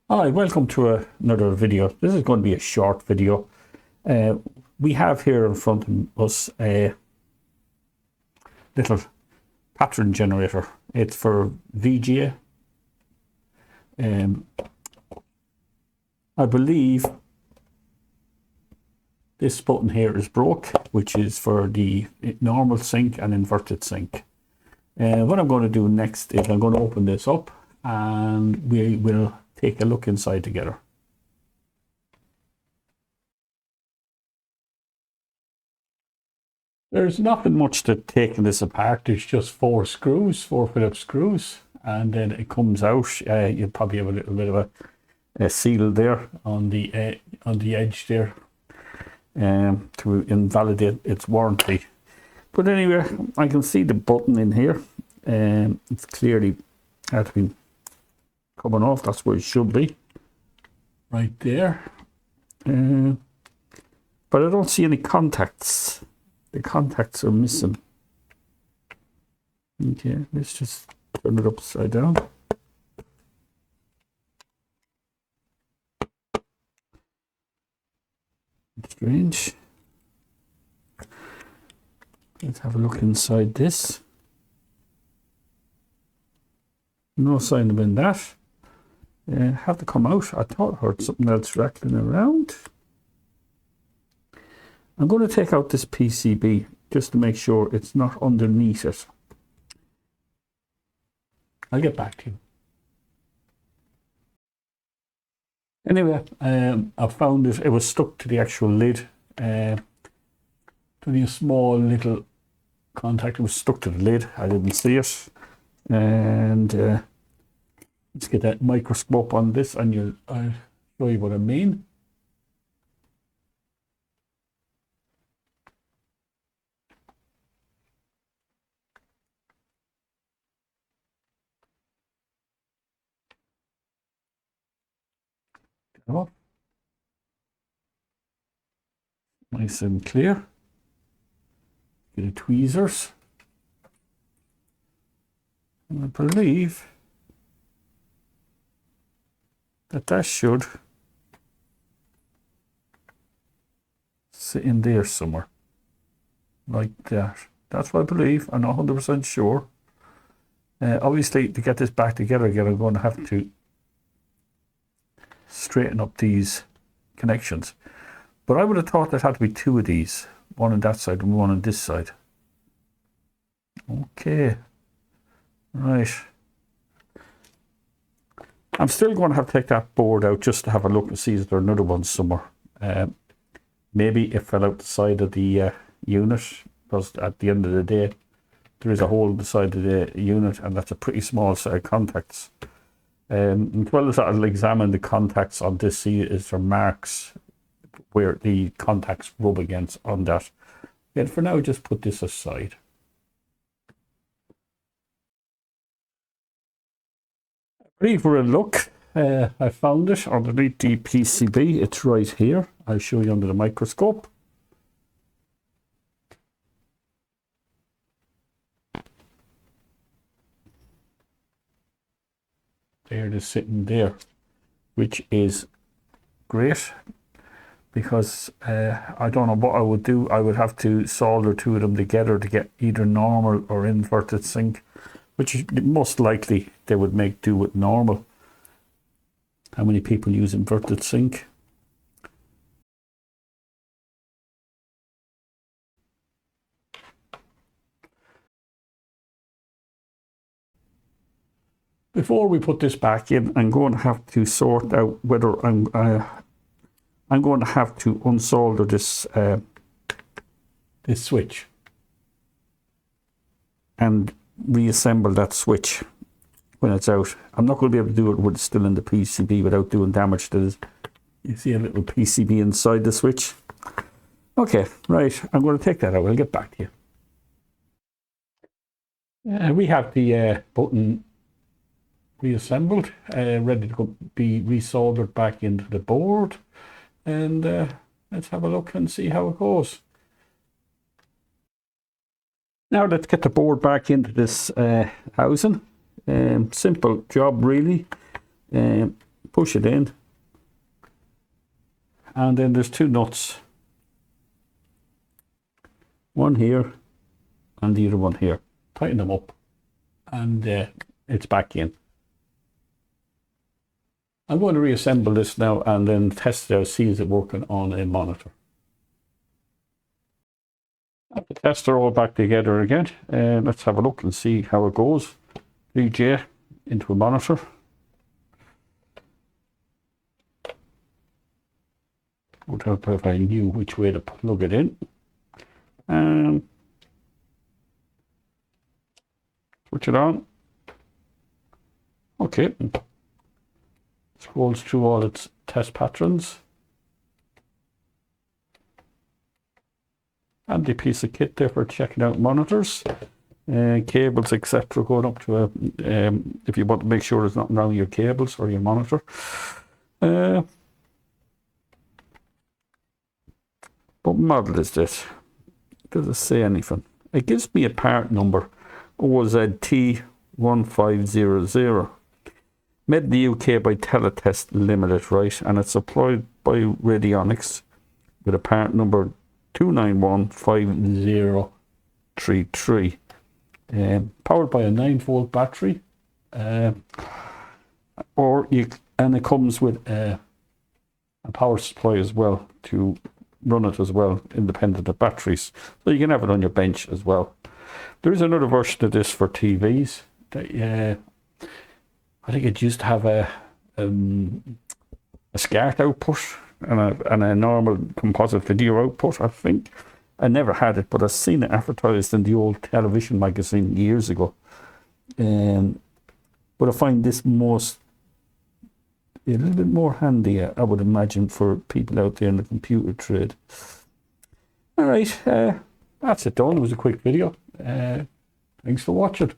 Hi, welcome to another video. This is going to be a short video. We have here in front of us a little pattern generator. It's for VGA. I believe this button here is broke, which is for the normal sync and inverted sync. What I'm going to do next is I'm going to open this up and we will take a look inside together. There's nothing much to taking this apart. There's just four Phillips screws, and then it comes out. You'll probably have a little bit of a seal there on the edge there to invalidate its warranty. But anyway, I can see the button in here. It's clearly had been coming off. That's where it should be, right there. But I don't see any contacts. The contacts are missing. Okay, let's just turn it upside down. Strange. Let's have a look inside this. No sign of that. Have to come out. I thought I heard something else rattling around. I'm going to take out this PCB just to make sure it's not underneath it. I'll get back to you. Anyway, I found it. It was stuck to the actual lid. Only a small little contact. It was stuck to the lid. I didn't see it. And let's get that microscope on this, and I'll show you what I mean. Oh, nice and clear. Get the tweezers. And I believe that should sit in there somewhere. Like that. That's what I believe. I'm not 100% sure. Obviously, to get this back together again, I'm going to have to straighten up these connections. But I would have thought there had to be two of these. One on that side and one on this side. Okay. Right. I'm still going to have to take that board out just to have a look and see if there are another one somewhere. Maybe it fell out the side of the unit, because at the end of the day, there is a hole in the side of the unit, and that's a pretty small set of contacts. As well as I'll examine the contacts on this, see is there marks where the contacts rub against on that. And for now, just put this aside. Ready for a look. I found it underneath the PCB. It's right here. I'll show you under the microscope. There it is sitting there, which is great, because I don't know what I would do. I would have to solder two of them together to get either normal or inverted sync, which most likely they would make do with normal. How many people use inverted sync? Before we put this back in, I'm going to have to sort out whether I'm going to have to unsolder this this switch and reassemble that switch when it's out. I'm not going to be able to do it when it's still in the PCB without doing damage to this. You see a little PCB inside the switch. Okay, right. I'm going to take that out. I'll get back to you. We have the button reassembled, ready to be resoldered back into the board, and let's have a look and see how it goes. Now let's get the board back into this housing. Simple job really. push it in, and then there's two nuts, one here and the other one here. Tighten them up and it's back in. I'm going to reassemble this now and then test it out, see is it working on a monitor. Have the tester all back together again. Let's have a look and see how it goes. VGA into a monitor. Would help if I knew which way to plug it in. And switch it on. Okay. Scrolls through all its test patterns. Handy piece of kit there for checking out monitors. Cables, etc. going up to a, if you want to make sure there's nothing wrong with your cables or your monitor. What model is this? Does it say anything? It gives me a part number, OZT1500. Made in the UK by TeleTest Limited, right? And it's supplied by Radionics with a part number 2915033. Powered by a 9-volt battery. And it comes with a power supply as well to run it as well, independent of batteries. So you can have it on your bench as well. There is another version of this for TVs. That, I think it used to have a SCART output and a normal composite video output, I think. I never had it, but I've seen it advertised in the old television magazine years ago. But I find this a little bit more handy, I would imagine, for people out there in the computer trade. All right, that's it done. It was a quick video. Thanks for watching.